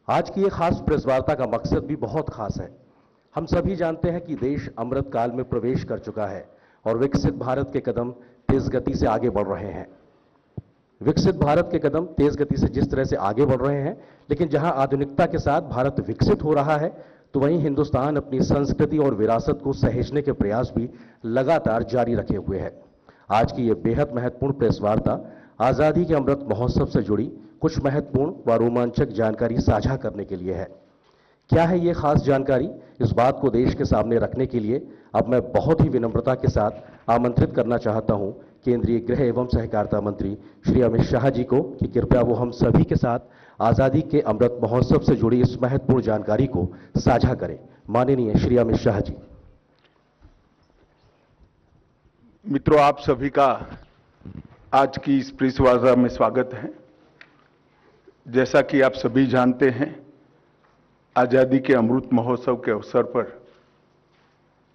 आज की ये खास प्रेस वार्ता का मकसद भी बहुत खास है। हम सभी जानते हैं कि देश अमृत काल में प्रवेश कर चुका है और विकसित भारत के कदम तेज गति से आगे बढ़ रहे हैं। विकसित भारत के कदम तेज गति से जिस तरह से आगे बढ़ रहे हैं, लेकिन जहां आधुनिकता के साथ भारत विकसित हो रहा है, तो वहीं हिंदुस्तान अपनी संस्कृति और विरासत को सहेजने के प्रयास भी लगातार जारी रखे हुए है। आज की यह बेहद महत्वपूर्ण प्रेस वार्ता आजादी के अमृत महोत्सव से जुड़ी कुछ महत्वपूर्ण व रोमांचक जानकारी साझा करने के लिए है। क्या है ये खास जानकारी, इस बात को देश के सामने रखने के लिए अब मैं बहुत ही विनम्रता के साथ आमंत्रित करना चाहता हूं केंद्रीय गृह एवं सहकारिता मंत्री श्री अमित शाह जी को कि कृपया वो हम सभी के साथ आजादी के अमृत महोत्सव से जुड़ी इस महत्वपूर्ण जानकारी को साझा करें। माननीय श्री अमित शाह जी। मित्रों, आप सभी का आज की इस प्रेस वार्ता में स्वागत है। जैसा कि आप सभी जानते हैं, आजादी के अमृत महोत्सव के अवसर पर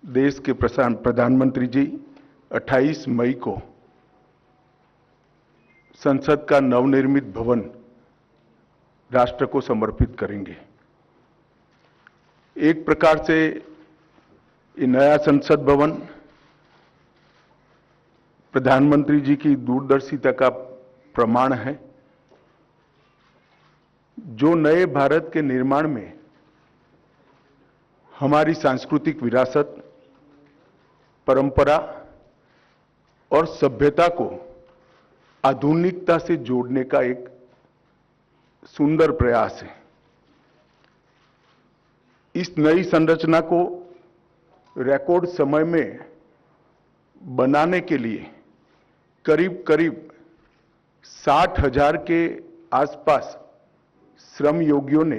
देश के प्रधानमंत्री जी 28 मई को संसद का नवनिर्मित भवन राष्ट्र को समर्पित करेंगे। एक प्रकार से ये नया संसद भवन प्रधानमंत्री जी की दूरदर्शिता का प्रमाण है, जो नए भारत के निर्माण में हमारी सांस्कृतिक विरासत, परंपरा और सभ्यता को आधुनिकता से जोड़ने का एक सुंदर प्रयास है। इस नई संरचना को रिकॉर्ड समय में बनाने के लिए करीब करीब 60,000 के आसपास श्रम योगियों ने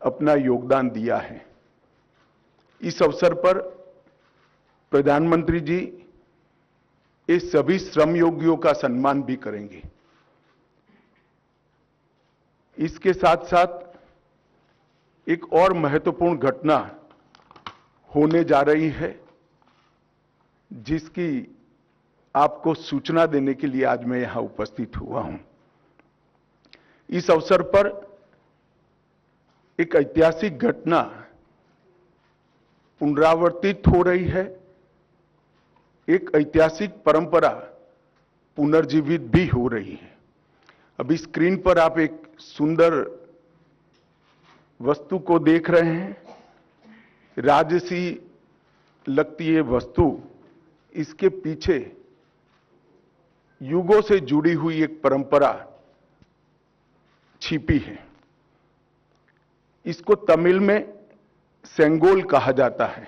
अपना योगदान दिया है। इस अवसर पर प्रधानमंत्री जी इस सभी श्रम योगियों का सम्मान भी करेंगे। इसके साथ साथ एक और महत्वपूर्ण घटना होने जा रही है, जिसकी आपको सूचना देने के लिए आज मैं यहां उपस्थित हुआ हूं। इस अवसर पर एक ऐतिहासिक घटना पुनरावर्तित हो रही है। एक ऐतिहासिक परंपरा पुनर्जीवित भी हो रही है। अभी स्क्रीन पर आप एक सुंदर वस्तु को देख रहे हैं। राजसी लगती है वस्तु, इसके पीछे युगों से जुड़ी हुई एक परंपरा छिपी है। इसको तमिल में सेंगोल कहा जाता है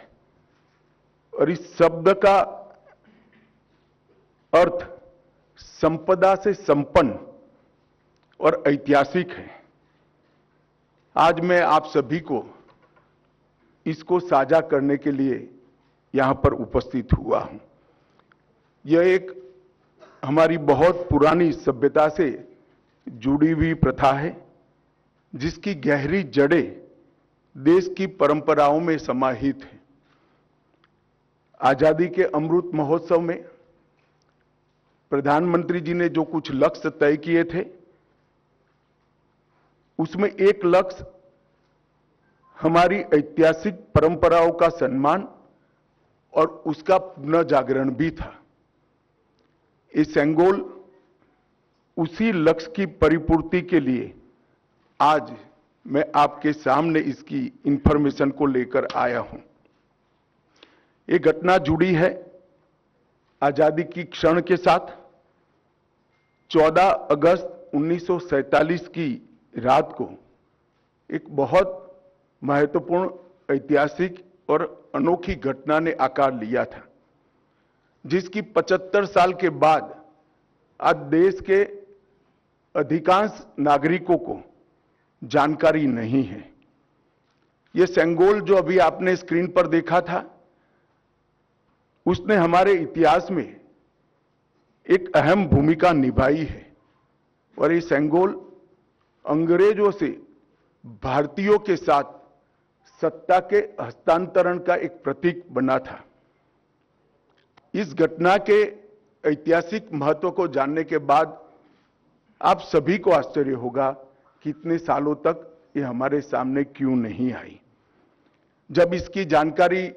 और इस शब्द का अर्थ संपदा से संपन्न और ऐतिहासिक है। आज मैं आप सभी को इसको साझा करने के लिए यहां पर उपस्थित हुआ हूं। यह एक हमारी बहुत पुरानी सभ्यता से जुड़ी हुई प्रथा है, जिसकी गहरी जड़ें देश की परंपराओं में समाहित है। आजादी के अमृत महोत्सव में प्रधानमंत्री जी ने जो कुछ लक्ष्य तय किए थे, उसमें एक लक्ष्य हमारी ऐतिहासिक परंपराओं का सम्मान और उसका पुनर्जागरण भी था। ये सेंगोल उसी लक्ष्य की परिपूर्ति के लिए आज मैं आपके सामने इसकी इंफॉर्मेशन को लेकर आया हूं। ये घटना जुड़ी है आजादी की क्षण के साथ। 14 अगस्त 1947 की रात को एक बहुत महत्वपूर्ण ऐतिहासिक और अनोखी घटना ने आकार लिया था, जिसकी 75 साल के बाद आज देश के अधिकांश नागरिकों को जानकारी नहीं है। यह सेंगोल जो अभी आपने स्क्रीन पर देखा था, उसने हमारे इतिहास में एक अहम भूमिका निभाई है और ये सेंगोल अंग्रेजों से भारतीयों के साथ सत्ता के हस्तांतरण का एक प्रतीक बना था। इस घटना के ऐतिहासिक महत्व को जानने के बाद आप सभी को आश्चर्य होगा कि इतने सालों तक ये हमारे सामने क्यों नहीं आई। जब इसकी जानकारी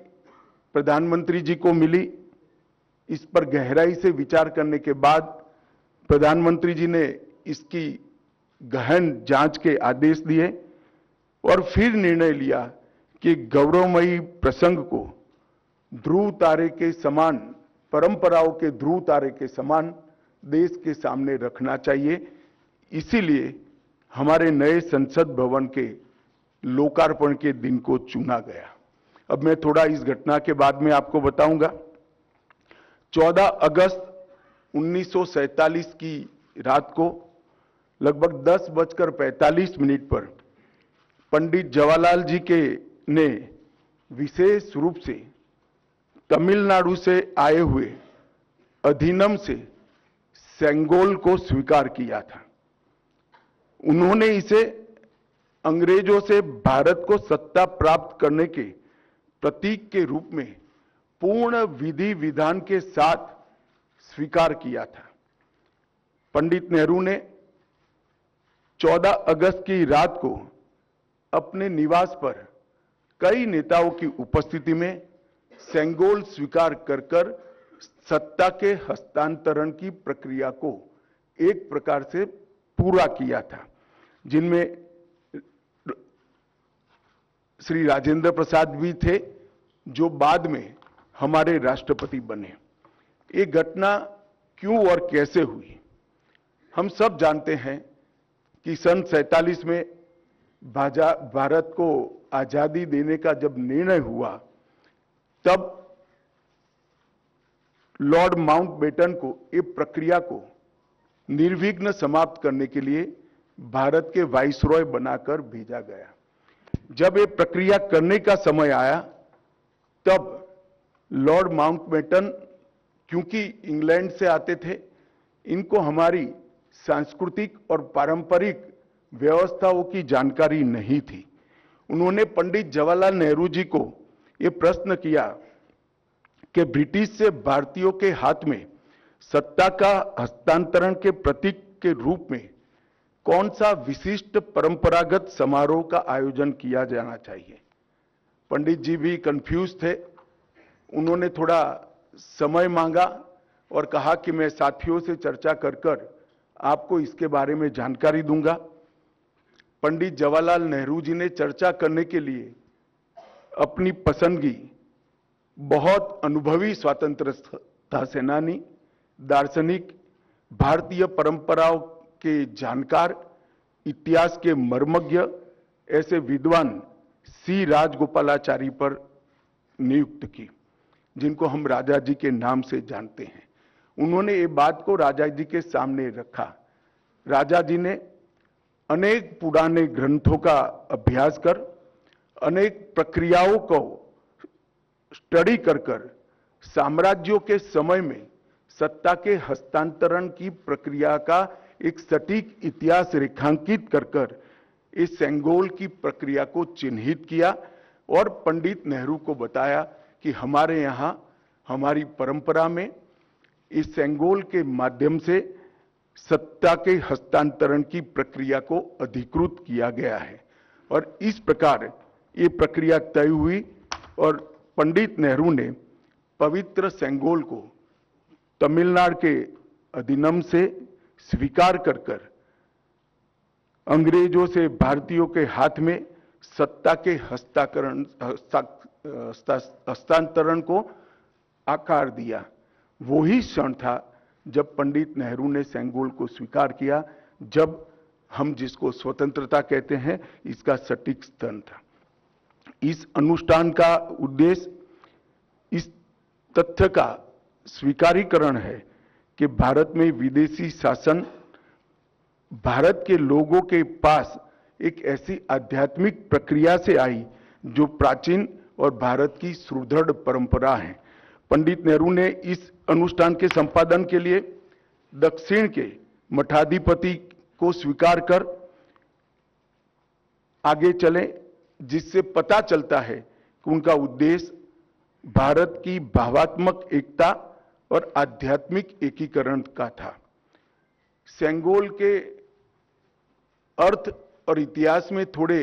प्रधानमंत्री जी को मिली, इस पर गहराई से विचार करने के बाद प्रधानमंत्री जी ने इसकी गहन जांच के आदेश दिए और फिर निर्णय लिया कि गौरवमयी प्रसंग को ध्रुव तारे के समान, परंपराओं के ध्रुव तारे के समान देश के सामने रखना चाहिए। इसीलिए हमारे नए संसद भवन के लोकार्पण के दिन को चुना गया। अब मैं थोड़ा इस घटना के बाद में आपको बताऊंगा। 14 अगस्त 1947 की रात को लगभग 10:45 पर पंडित जवाहरलाल जी के ने विशेष रूप से तमिलनाडु से आए हुए अधिनम से सेंगोल को स्वीकार किया था। उन्होंने इसे अंग्रेजों से भारत को सत्ता प्राप्त करने के प्रतीक के रूप में पूर्ण विधि विधान के साथ स्वीकार किया था। पंडित नेहरू ने 14 अगस्त की रात को अपने निवास पर कई नेताओं की उपस्थिति में सेंगोल स्वीकार कर सत्ता के हस्तांतरण की प्रक्रिया को एक प्रकार से पूरा किया था, जिनमें श्री राजेंद्र प्रसाद भी थे, जो बाद में हमारे राष्ट्रपति बने। ये घटना क्यों और कैसे हुई, हम सब जानते हैं कि सन 47 में भारत को आजादी देने का जब निर्णय हुआ, तब लॉर्ड माउंटबेटन को इस प्रक्रिया को निर्विघ्न समाप्त करने के लिए भारत के वाइसरॉय बनाकर भेजा गया। जब ये प्रक्रिया करने का समय आया, तब लॉर्ड माउंटबेटन, क्योंकि इंग्लैंड से आते थे, इनको हमारी सांस्कृतिक और पारंपरिक व्यवस्थाओं की जानकारी नहीं थी। उन्होंने पंडित जवाहरलाल नेहरू जी को यह प्रश्न किया कि ब्रिटिश से भारतीयों के हाथ में सत्ता का हस्तांतरण के प्रतीक के रूप में कौन सा विशिष्ट परंपरागत समारोह का आयोजन किया जाना चाहिए। पंडित जी भी कंफ्यूज थे। उन्होंने थोड़ा समय मांगा और कहा कि मैं साथियों से चर्चा कर आपको इसके बारे में जानकारी दूंगा। पंडित जवाहरलाल नेहरू जी ने चर्चा करने के लिए अपनी पसंदगी बहुत अनुभवी स्वतंत्रता सेनानी, दार्शनिक, भारतीय परंपराओं के जानकार, इतिहास के मर्मज्ञ ऐसे विद्वान सी राजगोपालाचारी पर नियुक्त की, जिनको हम राजा जी के नाम से जानते हैं। उन्होंने ये बात को राजा जी के सामने रखा। राजा जी ने अनेक पुराने ग्रंथों का अभ्यास कर, अनेक प्रक्रियाओं को स्टडी कर साम्राज्यों के समय में सत्ता के हस्तांतरण की प्रक्रिया का एक सटीक इतिहास रेखांकित कर इस सेंगोल की प्रक्रिया को चिन्हित किया और पंडित नेहरू को बताया कि हमारे यहां, हमारी परंपरा में इस सेंगोल के माध्यम से सत्ता के हस्तांतरण की प्रक्रिया को अधिकृत किया गया है। और इस प्रकार ये प्रक्रिया तय हुई और पंडित नेहरू ने पवित्र सेंगोल को तमिलनाडु के अधिनम से स्वीकार कर अंग्रेजों से भारतीयों के हाथ में सत्ता के हस्तांतरण को आकार दिया। वही क्षण था जब पंडित नेहरू ने सेंगोल को स्वीकार किया, जब हम जिसको स्वतंत्रता कहते हैं, इसका सटीक स्तन था। इस अनुष्ठान का उद्देश्य इस तथ्य का स्वीकारीकरण है कि भारत में विदेशी शासन भारत के लोगों के पास एक ऐसी आध्यात्मिक प्रक्रिया से आई जो प्राचीन और भारत की सुदृढ़ परंपरा है। पंडित नेहरू ने इस अनुष्ठान के संपादन के लिए दक्षिण के मठाधिपति को स्वीकार कर आगे चले, जिससे पता चलता है कि उनका उद्देश्य भारत की भावात्मक एकता और आध्यात्मिक एकीकरण का था। सेंगोल के अर्थ और इतिहास में थोड़े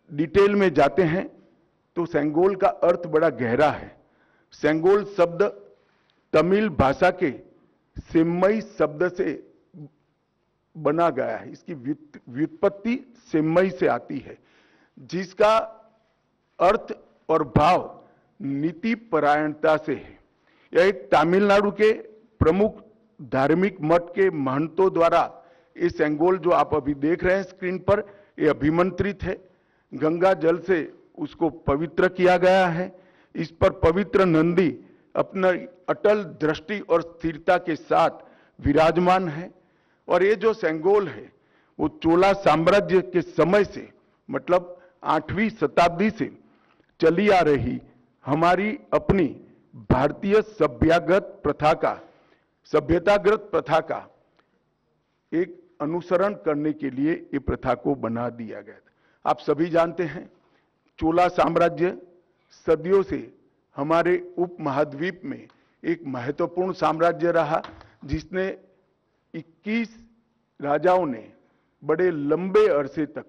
डिटेल में जाते हैं तो सेंगोल का अर्थ बड़ा गहरा है। सेंगोल शब्द तमिल भाषा के सेम्मई शब्द से बना गया है। इसकी व्युत्पत्ति सेम्मई से आती है, जिसका अर्थ और भाव नीति परायणता से है। यह एक तमिलनाडु के प्रमुख धार्मिक मठ के महंतों द्वारा ये सेंगोल जो आप अभी देख रहे हैं स्क्रीन पर, ये अभिमंत्रित है। गंगा जल से उसको पवित्र किया गया है। इस पर पवित्र नंदी अपना अटल दृष्टि और स्थिरता के साथ विराजमान है। और ये जो सेंगोल है वो चोला साम्राज्य के समय से, मतलब 8वीं शताब्दी से चली आ रही हमारी अपनी भारतीय सभ्यतागत प्रथा का एक अनुसरण करने के लिए ये प्रथा को बना दिया गया था। आप सभी जानते हैं चोला साम्राज्य सदियों से हमारे उपमहाद्वीप में एक महत्वपूर्ण साम्राज्य रहा, जिसने 21 राजाओं ने बड़े लंबे अरसे तक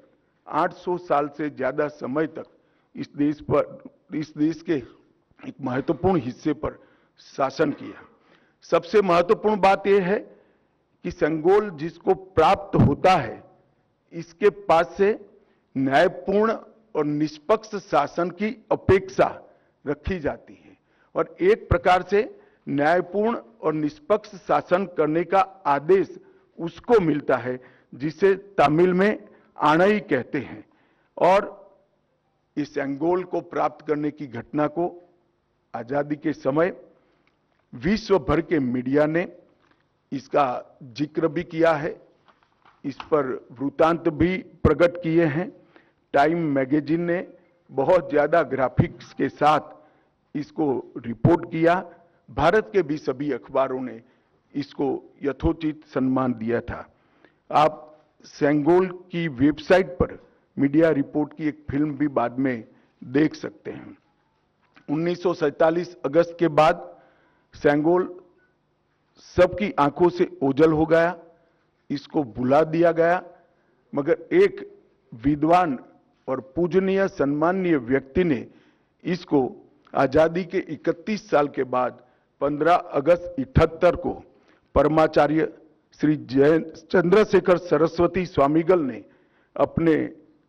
800 साल से ज्यादा समय तक इस देश के एक महत्वपूर्ण हिस्से पर शासन किया। सबसे महत्वपूर्ण बात यह है कि सेंगोल जिसको प्राप्त होता है, इसके पास से न्यायपूर्ण और निष्पक्ष शासन की अपेक्षा रखी जाती है और एक प्रकार से न्यायपूर्ण और निष्पक्ष शासन करने का आदेश उसको मिलता है, जिसे तमिल में आणई कहते हैं। और इस सेंगोल को प्राप्त करने की घटना को आजादी के समय विश्व भर के मीडिया ने इसका जिक्र भी किया है, इस पर वृत्तांत भी प्रकट किए हैं। टाइम मैगजीन ने बहुत ज्यादा ग्राफिक्स के साथ इसको रिपोर्ट किया। भारत के भी सभी अखबारों ने इसको यथोचित सम्मान दिया था। आप सेंगोल की वेबसाइट पर मीडिया रिपोर्ट की एक फिल्म भी बाद में देख सकते हैं। 1947 अगस्त के बाद सेंगोल सबकी आंखों से ओझल हो गया, इसको भुला दिया गया। मगर एक विद्वान और पूजनीय सम्माननीय व्यक्ति ने इसको आजादी के 31 साल के बाद 15 अगस्त 78 को परमाचार्य श्री चंद्रशेखर सरस्वती स्वामीगल ने अपने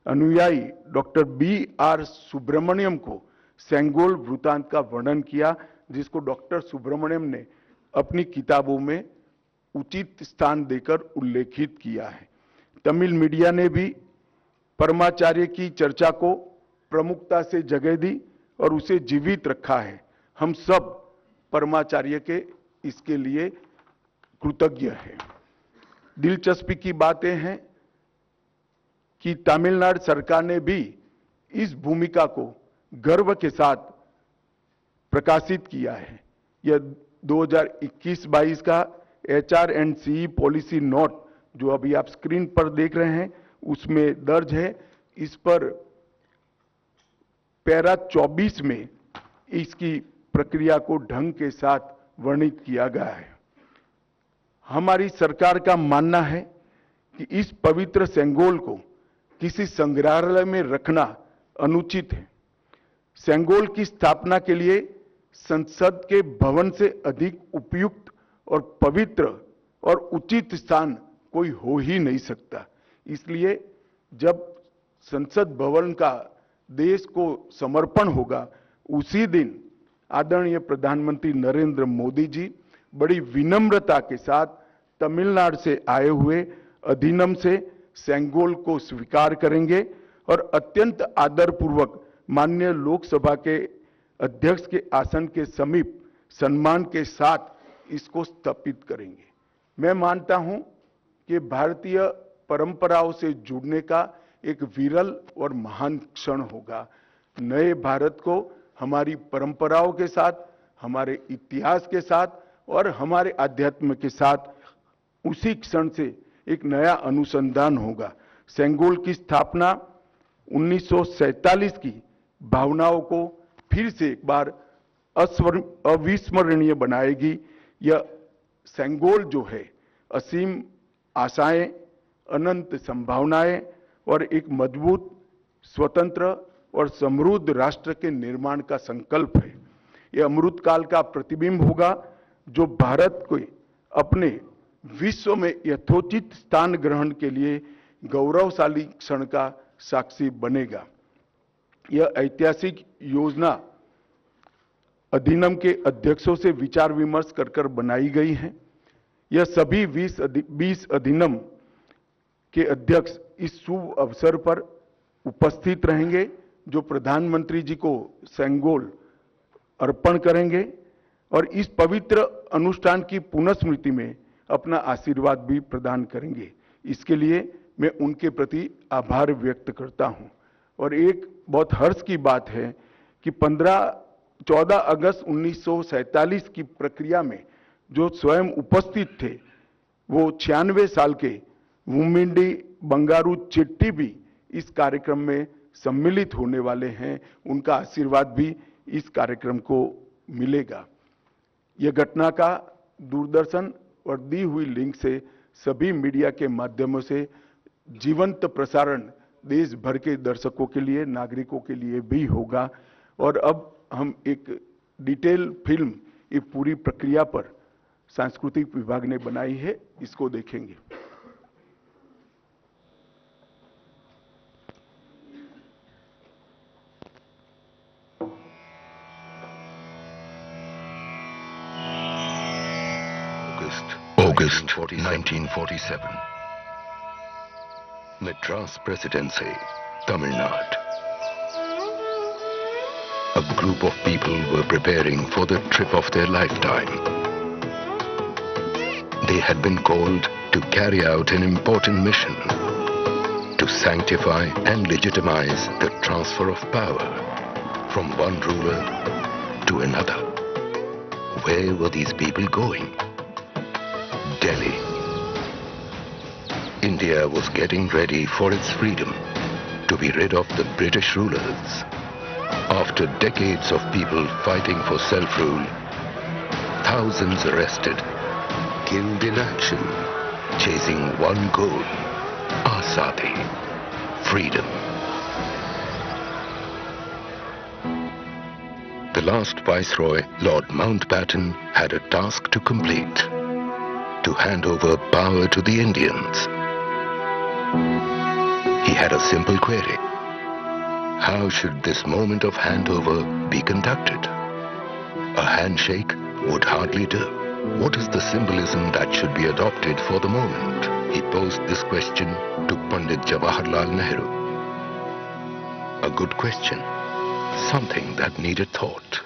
अनुयायी डॉक्टर B.R. सुब्रमण्यम को सेंगोल वृत्तांत का वर्णन किया, जिसको डॉक्टर सुब्रमण्यम ने अपनी किताबों में उचित स्थान देकर उल्लेखित किया है। तमिल मीडिया ने भी परमाचार्य की चर्चा को प्रमुखता से जगह दी और उसे जीवित रखा है। हम सब परमाचार्य के इसके लिए कृतज्ञ हैं। दिलचस्पी की बातें हैं कि तमिलनाडु सरकार ने भी इस भूमिका को गर्व के साथ प्रकाशित किया है। यह 2021-22 का HR&CE पॉलिसी नोट जो अभी आप स्क्रीन पर देख रहे हैं उसमें दर्ज है। इस पर पैरा 24 में इसकी प्रक्रिया को ढंग के साथ वर्णित किया गया है। हमारी सरकार का मानना है कि इस पवित्र सेंगोल को किसी संग्रहालय में रखना अनुचित है। सेंगोल की स्थापना के लिए संसद के भवन से अधिक उपयुक्त और पवित्र और उचित स्थान कोई हो ही नहीं सकता। इसलिए जब संसद भवन का देश को समर्पण होगा, उसी दिन आदरणीय प्रधानमंत्री नरेंद्र मोदी जी बड़ी विनम्रता के साथ तमिलनाडु से आए हुए अधिनियम से सेंगोल को स्वीकार करेंगे और अत्यंत आदरपूर्वक माननीय लोकसभा के अध्यक्ष के आसन के समीप सम्मान के साथ इसको स्थापित करेंगे। मैं मानता हूं कि भारतीय परंपराओं से जुड़ने का एक विरल और महान क्षण होगा। नए भारत को हमारी परंपराओं के साथ, हमारे इतिहास के साथ और हमारे अध्यात्म के साथ उसी क्षण से एक नया अनुसंधान होगा। सेंगोल की स्थापना 1947 की भावनाओं को फिर से एक बार अविस्मरणीय बनाएगी। यह सेंगोल जो है असीम आशाएं, अनंत संभावनाएं और एक मजबूत, स्वतंत्र और समृद्ध राष्ट्र के निर्माण का संकल्प है। यह अमृतकाल का प्रतिबिंब होगा जो भारत को अपने विश्व में यथोचित स्थान ग्रहण के लिए गौरवशाली क्षण का साक्षी बनेगा। यह ऐतिहासिक योजना अधिनियम के अध्यक्षों से विचार विमर्श कर बनाई गई है। यह सभी 20 अधिनियम के अध्यक्ष इस शुभ अवसर पर उपस्थित रहेंगे, जो प्रधानमंत्री जी को सेंगोल अर्पण करेंगे और इस पवित्र अनुष्ठान की पुनःस्मृति में अपना आशीर्वाद भी प्रदान करेंगे। इसके लिए मैं उनके प्रति आभार व्यक्त करता हूं। और एक बहुत हर्ष की बात है कि 14 अगस्त 1947 की प्रक्रिया में जो स्वयं उपस्थित थे, वो 96 साल के वुमिंडी बंगारू चेट्टी भी इस कार्यक्रम में सम्मिलित होने वाले हैं। उनका आशीर्वाद भी इस कार्यक्रम को मिलेगा। यह घटना का दूरदर्शन और दी हुई लिंक से सभी मीडिया के माध्यमों से जीवंत प्रसारण देश भर के दर्शकों के लिए, नागरिकों के लिए भी होगा। और अब हम एक डिटेल फिल्म ये पूरी प्रक्रिया पर सांस्कृतिक विभाग ने बनाई है, इसको देखेंगे। August 1947. Madras Presidency, Tamil Nadu. A group of people were preparing for the trip of their lifetime. They had been called to carry out an important mission, to sanctify and legitimize the transfer of power from one ruler to another. Where were these people going? Delhi. India was getting ready for its freedom, to be rid of the British rulers. After decades of people fighting for self-rule, thousands arrested, killed in action, chasing one goal, Azadi, freedom. The last Viceroy, Lord Mountbatten, had a task to complete, to hand over power to the Indians. He had a simple query. How should this moment of handover be conducted? A handshake would hardly do. What is the symbolism that should be adopted for the moment? He posed this question to Pandit Jawaharlal Nehru. A good question, something that needed thought.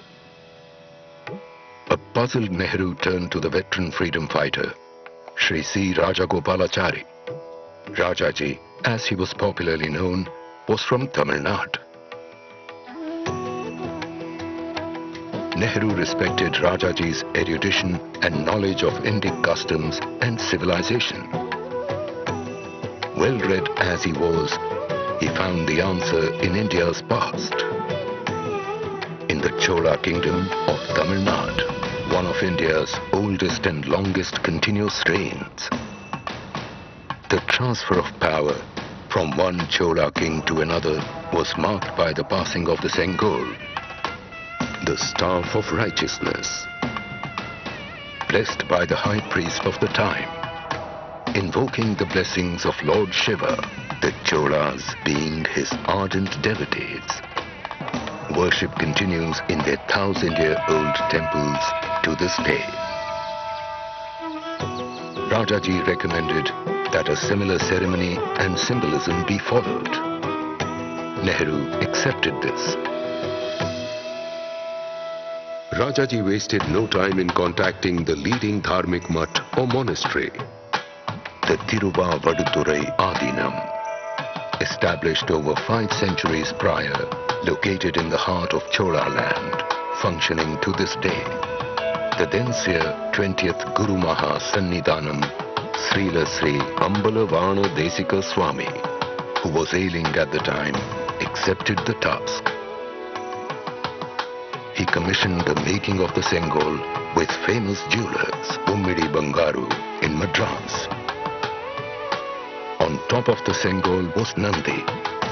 A puzzled Nehru turned to the veteran freedom fighter, Shri C. Rajagopalachari. Rajaji, as he was popularly known, was from Tamil Nadu. Nehru respected Rajaji's erudition and knowledge of Indic customs and civilization. Well-read as he was, he found the answer in India's past. In the Chola kingdom of Tamil Nadu, one of India's oldest and longest continuous reigns. The transfer of power from one Chola king to another was marked by the passing of the Sengol, the staff of righteousness, blessed by the high priest of the time, invoking the blessings of Lord Shiva, the Cholas being his ardent devotees. Worship continues in their 1,000-year-old temples to this day. Rajaji recommended that a similar ceremony and symbolism be followed. Nehru accepted this. Rajaji wasted no time in contacting the leading Dharmic mutt or monastery. The Thiruvadurai Adinam, established over 5 centuries prior, located in the heart of Chola land, functioning to this day. The then seer 20th Guru Maha Sannidhanam, Srila Sri Ambalavana Desika Swami, who was ailing at the time, accepted the task. He commissioned the making of the Sengol with famous jewelers, Ummidi Bangaru in Madras. On top of the Sengol was Nandi,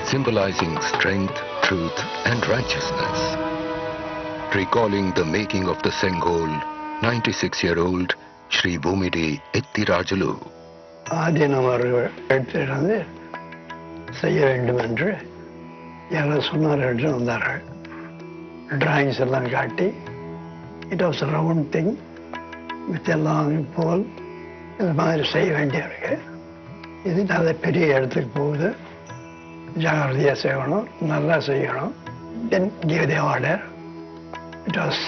symbolizing strength, truth and righteousness. Recalling the making of the Sengol, 96-year-old Shri Bhumidi Ettirajalu. ஆதீனம் அவர்கள் எடுத்து செய்ய வேண்டும் என்று யாரும் சொன்னார்கள் என்று வந்தார்கள். Drawings எல்லாம் காட்டி it was round thing with எல்லாம் போல் இது மாதிரி செய்ய வேண்டியிருக்கு. இது நல்ல பெரிய இடத்துக்கு போகுது, ஜாகிரதையாக செய்யணும், நல்லா செய்யணும். தென் give the order. It was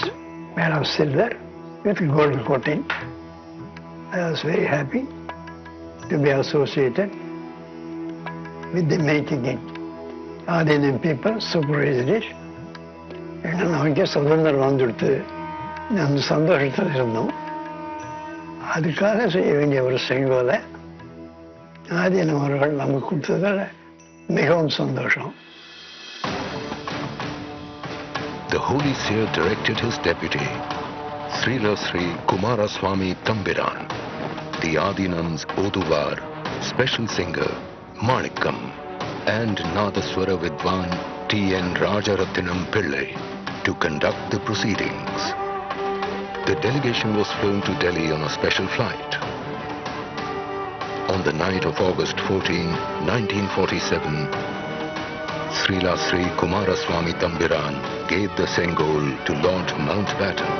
made of silver with gold coating. I was very happy to be associated with the making it. Adinam people supervised it. ஏன்னா நமக்கே சுதந்திரம் வந்துடுத்து, அந்த சந்தோஷத்தில் இருந்தோம். அதுக்காக செய்ய வேண்டிய ஒரு செங்கோலை ஆதீனம் அவர்கள் நமக்கு கொடுத்ததில் மிகவும் சந்தோஷம். The Holy Seer directed his deputy, Srila Sri Kumaraswamy Thambiran, the Adinam's Oduvar, special singer Manikam, and Nadaswara Vidwan T.N. Rajarathinam Pillai to conduct the proceedings. The delegation was flown to Delhi on a special flight. On the night of August 14, 1947, Srila Sri Kumaraswamy Thambiran gave the Sengol to Lord Mountbatten.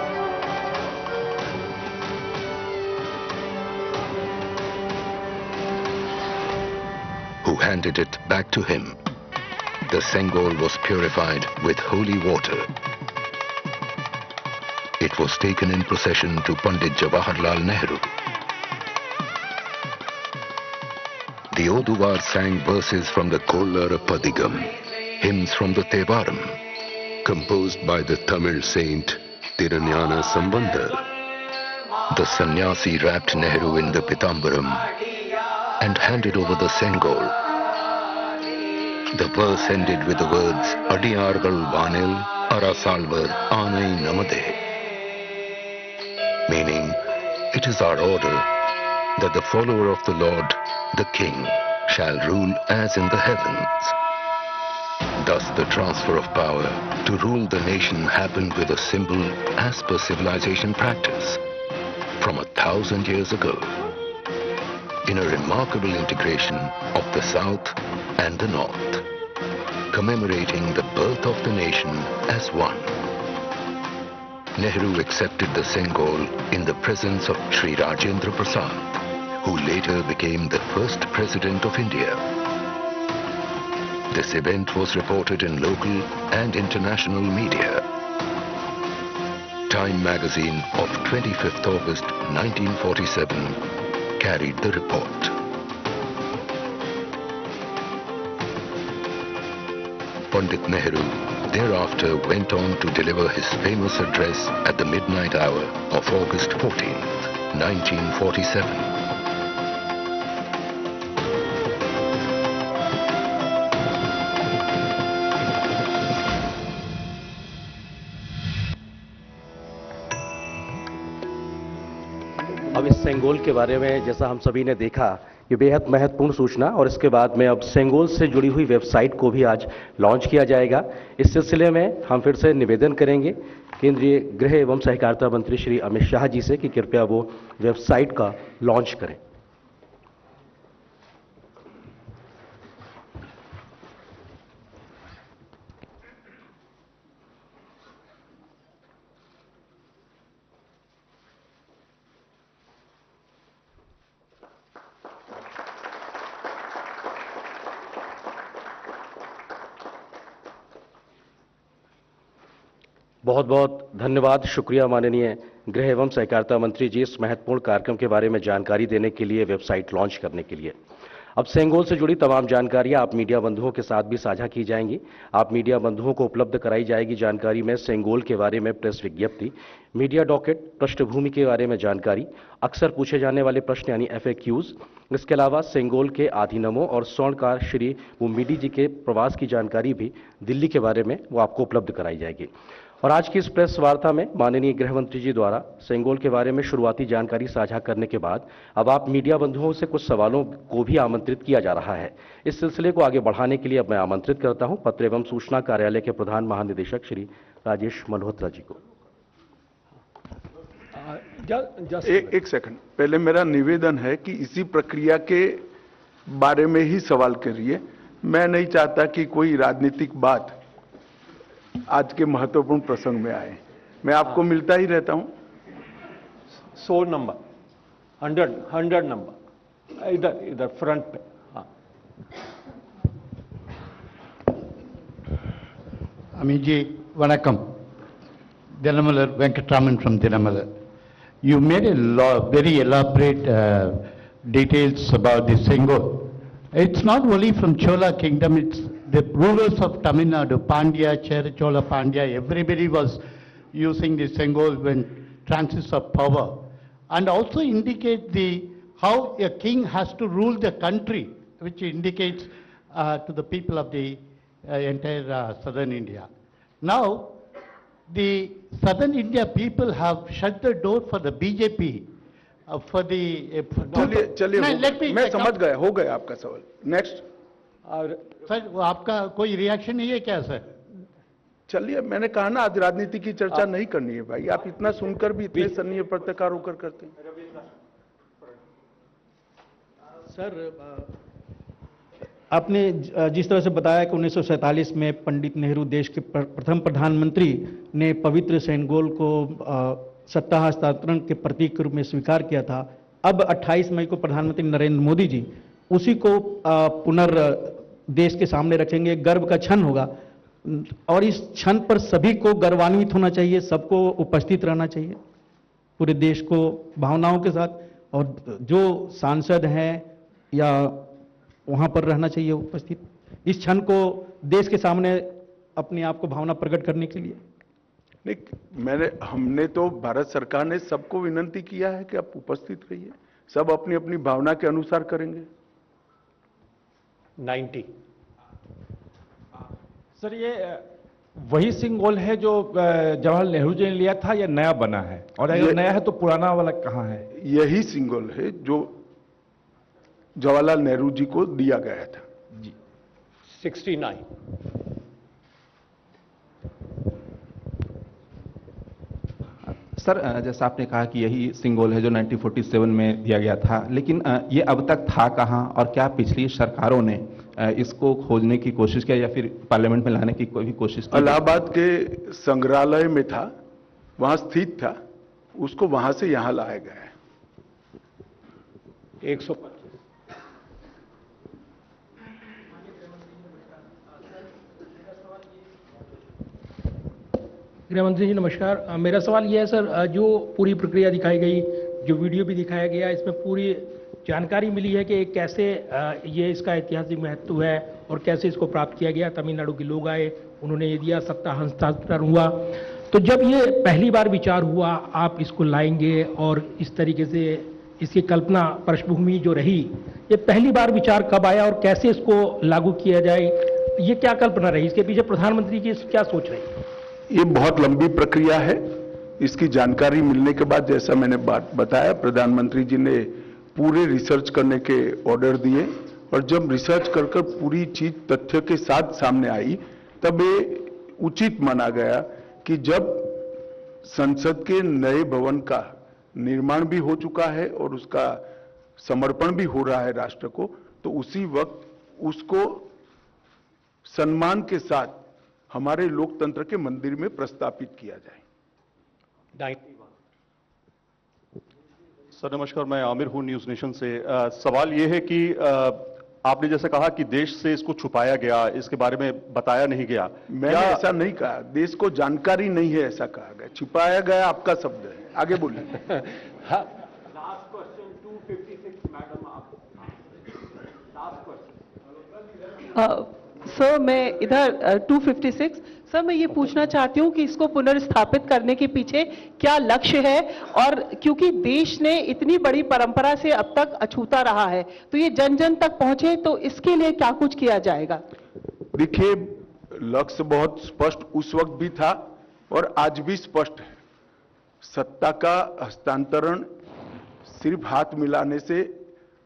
Who handed it back to him. The Sengol was purified with holy water. It was taken in procession to Pandit Jawaharlal Nehru. The Oduvar sang verses from the Kollara Padigam, hymns from the Tevaram, composed by the Tamil saint Tirunjana Sambandar. The sannyasi wrapped Nehru in the Pitambaram and handed over the Sengol. The verse ended with the words Adiyargal Vanil Arasalvar Anai Namade, meaning it is our order that the follower of the Lord, the King, shall rule as in the heavens. Thus the transfer of power to rule the nation happened with a symbol as per civilization practice from 1,000 years ago, in a remarkable integration of the South and the North, commemorating the birth of the nation as one. Nehru accepted the Sengol in the presence of Sri Rajendra Prasad, who later became the first president of India. This event was reported in local and international media. Time magazine of 25th August 1947 carried the report. Pandit Nehru thereafter went on to deliver his famous address at the midnight hour of August 14th, 1947. अब इस सेंगोल के बारे में जैसा हम सभी ने देखा, ये बेहद महत्वपूर्ण सूचना, और इसके बाद में अब सेंगोल से जुड़ी हुई वेबसाइट को भी आज लॉन्च किया जाएगा। इस सिलसिले में हम फिर से निवेदन करेंगे केंद्रीय गृह एवं सहकारिता मंत्री श्री अमित शाह जी से कि कृपया वो वेबसाइट का लॉन्च करें। बहुत बहुत धन्यवाद, शुक्रिया माननीय गृह एवं सहकारिता मंत्री जी, इस महत्वपूर्ण कार्यक्रम के बारे में जानकारी देने के लिए, वेबसाइट लॉन्च करने के लिए। अब सेंगोल से जुड़ी तमाम जानकारियां आप मीडिया बंधुओं के साथ भी साझा की जाएंगी। आप मीडिया बंधुओं को उपलब्ध कराई जाएगी जानकारी में सेंगोल के बारे में प्रेस विज्ञप्ति, मीडिया डॉकेट, पृष्ठभूमि के बारे में जानकारी, अक्सर पूछे जाने वाले प्रश्न यानी FAQs। इसके अलावा सेंगोल के आधीनमों और स्वर्णकार श्री भूमिडी जी के प्रवास की जानकारी भी दिल्ली के बारे में वो आपको उपलब्ध कराई जाएगी। और आज की इस प्रेस वार्ता में माननीय गृह मंत्री जी द्वारा सेंगोल के बारे में शुरुआती जानकारी साझा करने के बाद अब आप मीडिया बंधुओं से कुछ सवालों को भी आमंत्रित किया जा रहा है। इस सिलसिले को आगे बढ़ाने के लिए अब मैं आमंत्रित करता हूं पत्र एवं सूचना कार्यालय के प्रधान महानिदेशक श्री राजेश मल्होत्रा जी को। एक सेकंड, पहले मेरा निवेदन है कि इसी प्रक्रिया के बारे में ही सवाल करिए। मैं नहीं चाहता कि कोई राजनीतिक बात आज के महत्वपूर्ण प्रसंग में आए। मैं आपको मिलता ही रहता हूं। 100 नंबर, 100 नंबर, इधर फ्रंट पे। हाँ, Amiji, Vanakkam. Dinamalar Venkatraman from Dinamalar. You made a very elaborate details about the Sengol. It's not only from Chola kingdom, it's the rulers of Tamil Nadu, Pandya, Chera Chola Pandya, everybody was using the Sengol when transits of power. And also indicate how a king has to rule the country, which indicates to the people of the entire southern India. Now, the southern India people have shut the door for the BJP. चलिए मैं समझ गया, हो गया आपका सवाल। Next. Sir, आपका कोई रिएक्शन नहीं है क्या सर? चलिए, मैंने कहा ना आज राजनीति की चर्चा नहीं करनी है भाई। आप इतना सुनकर भी इतने सन्नीय पत्रकार होकर करते हैं। सर, आपने जिस तरह से बताया कि 1947 में पंडित नेहरू देश के प्रथम प्रधानमंत्री ने पवित्र सेंगोल को सत्ता हस्तांतरण के प्रतीक के रूप में स्वीकार किया था। अब 28 मई को प्रधानमंत्री नरेंद्र मोदी जी उसी को देश के सामने रखेंगे। गर्व का क्षण होगा और इस क्षण पर सभी को गर्वान्वित होना चाहिए, सबको उपस्थित रहना चाहिए, पूरे देश को भावनाओं के साथ, और जो सांसद हैं या वहां पर रहना चाहिए उपस्थित, इस क्षण को देश के सामने अपने आप को भावना प्रकट करने के लिए। नहीं, हमने तो भारत सरकार ने सबको विनंती किया है कि आप उपस्थित रहिए। सब अपनी अपनी भावना के अनुसार करेंगे। 90 सर, ये वही सिंगोल है जो जवाहरलाल नेहरू जी ने लिया था या नया बना है? और अगर नया है तो पुराना वाला कहाँ है? यही सिंगोल है जो जवाहरलाल नेहरू जी को दिया गया था जी। 69। सर, जैसा आपने कहा कि यही सिंगोल है जो 1947 में दिया गया था, लेकिन ये अब तक था कहाँ और क्या पिछली सरकारों ने इसको खोजने की कोशिश किया या फिर पार्लियामेंट में लाने की कोई भी कोशिश की? इलाहाबाद के संग्रहालय में था, वहां स्थित था, उसको वहां से यहां लाया गया है। 125। गृहमंत्री जी नमस्कार। मेरा सवाल यह है सर, जो पूरी प्रक्रिया दिखाई गई, जो वीडियो भी दिखाया गया, इसमें पूरी जानकारी मिली है कि कैसे ये इसका ऐतिहासिक महत्व है और कैसे इसको प्राप्त किया गया। तमिलनाडु के लोग आए, उन्होंने ये दिया, सत्ता हस्तांतरण हुआ। तो जब ये पहली बार विचार हुआ आप इसको लाएंगे और इस तरीके से इसकी कल्पना पृष्ठभूमि जो रही, ये पहली बार विचार कब आया और कैसे इसको लागू किया जाए, ये क्या कल्पना रही, इसके पीछे प्रधानमंत्री की क्या सोच रही? ये बहुत लंबी प्रक्रिया है। इसकी जानकारी मिलने के बाद, जैसा मैंने बात बताया, प्रधानमंत्री जी ने पूरे रिसर्च करने के ऑर्डर दिए और जब रिसर्च कर पूरी चीज तथ्य के साथ सामने आई, तब ये उचित माना गया कि जब संसद के नए भवन का निर्माण भी हो चुका है और उसका समर्पण भी हो रहा है राष्ट्र को, तो उसी वक्त उसको सम्मान के साथ हमारे लोकतंत्र के मंदिर में प्रस्तापित किया जाए। सर नमस्कार, मैं आमिर हूं न्यूज नेशन से। सवाल यह है कि आपने जैसे कहा कि देश से इसको छुपाया गया, इसके बारे में बताया नहीं गया। मैंने ऐसा नहीं कहा, देश को जानकारी नहीं है ऐसा कहा गया। छुपाया गया आपका शब्द है। आगे बोलिए। लास्ट क्वेश्चन 256 मैडम, आप लास्ट क्वेश्चन। सर मैं इधर 256 सर मैं ये पूछना चाहती हूँ कि इसको पुनर्स्थापित करने के पीछे क्या लक्ष्य है, और क्योंकि देश ने इतनी बड़ी परंपरा से अब तक अछूता रहा है, तो ये जन जन तक पहुंचे, तो इसके लिए क्या कुछ किया जाएगा? देखिए, लक्ष्य बहुत स्पष्ट उस वक्त भी था और आज भी स्पष्ट है, सत्ता का हस्तांतरण सिर्फ हाथ मिलाने से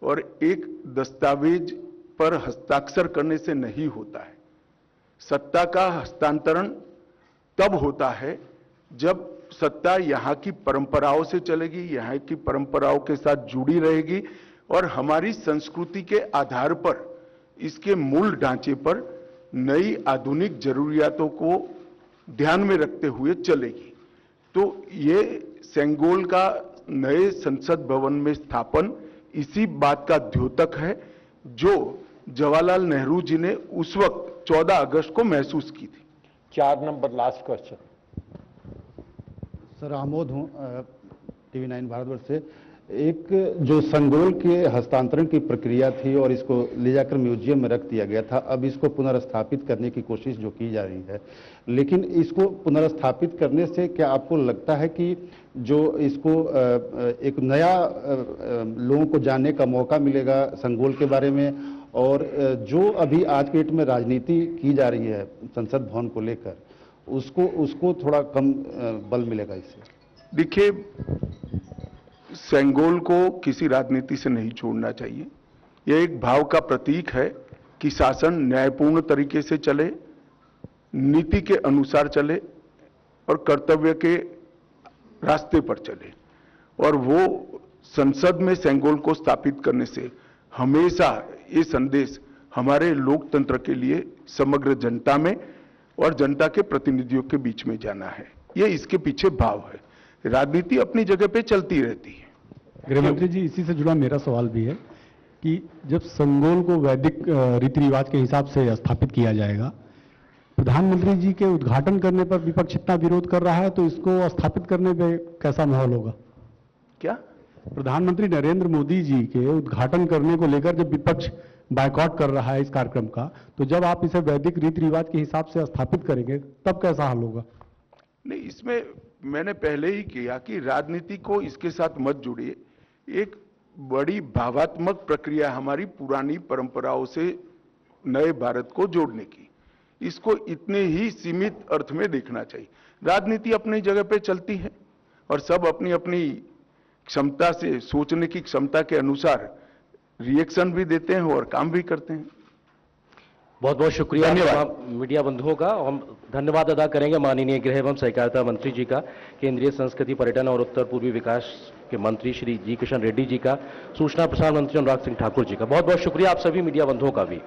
और एक दस्तावेज पर हस्ताक्षर करने से नहीं होता है। सत्ता का हस्तांतरण तब होता है जब सत्ता यहाँ की परंपराओं से चलेगी, यहाँ की परंपराओं के साथ जुड़ी रहेगी और हमारी संस्कृति के आधार पर, इसके मूल ढांचे पर नई आधुनिक जरूरियातों को ध्यान में रखते हुए चलेगी। तो ये सेंगोल का नए संसद भवन में स्थापन इसी बात का द्योतक है जो जवाहरलाल नेहरू जी ने उस वक्त 14 अगस्त को महसूस की थी। 4 number last question. Sir Amod हूँ टीवी 9 भारतवर्ष से। एक जो संगोल के हस्तांतरण की प्रक्रिया थी और इसको ले जाकर म्यूजियम में रख दिया गया था, अब इसको पुनर्स्थापित करने की कोशिश जो की जा रही है, लेकिन इसको पुनर्स्थापित करने से क्या आपको लगता है कि जो इसको एक नया लोगों को जानने का मौका मिलेगा संगोल के बारे में, और जो अभी आज के डेट में राजनीति की जा रही है संसद भवन को लेकर, उसको थोड़ा कम बल मिलेगा इससे? देखिए, सेंगोल को किसी राजनीति से नहीं छोड़ना चाहिए। यह एक भाव का प्रतीक है कि शासन न्यायपूर्ण तरीके से चले, नीति के अनुसार चले और कर्तव्य के रास्ते पर चले। और वो संसद में सेंगोल को स्थापित करने से हमेशा ये संदेश हमारे लोकतंत्र के लिए समग्र जनता में और जनता के प्रतिनिधियों के बीच में जाना है। ये इसके पीछे भाव है। राजनीति अपनी जगह पे चलती रहती है। गृहमंत्री जी, इसी से जुड़ा मेरा सवाल भी है कि जब संगोल को वैदिक रीति रिवाज के हिसाब से स्थापित किया जाएगा, प्रधानमंत्री जी के उद्घाटन करने पर विपक्ष इतना विरोध कर रहा है, तो इसको स्थापित करने पे कैसा माहौल होगा? क्या? प्रधानमंत्री नरेंद्र मोदी जी के उद्घाटन करने को लेकर जब विपक्ष बायकॉट कर रहा है इस कार्यक्रम का, तो जब आप इसे वैदिक रीति रिवाज के हिसाब से स्थापित करेंगे तब कैसा हाल होगा? नहीं, इसमें मैंने पहले ही किया कि राजनीति को इसके साथ मत जोड़िए। एक बड़ी भावात्मक प्रक्रिया हमारी पुरानी परंपराओं से नए भारत को जोड़ने की, इसको इतने ही सीमित अर्थ में देखना चाहिए। राजनीति अपनी जगह पे चलती है और सब अपनी अपनी क्षमता से, सोचने की क्षमता के अनुसार रिएक्शन भी देते हैं और काम भी करते हैं। बहुत बहुत शुक्रिया मीडिया बंधुओं का। हम धन्यवाद अदा करेंगे माननीय गृह एवं सहकारिता मंत्री जी का, केंद्रीय संस्कृति पर्यटन और उत्तर पूर्वी विकास के मंत्री श्री जी किशन रेड्डी जी का, सूचना प्रसारण मंत्री अनुराग सिंह ठाकुर जी का। बहुत बहुत शुक्रिया आप सभी मीडिया बंधुओं का भी।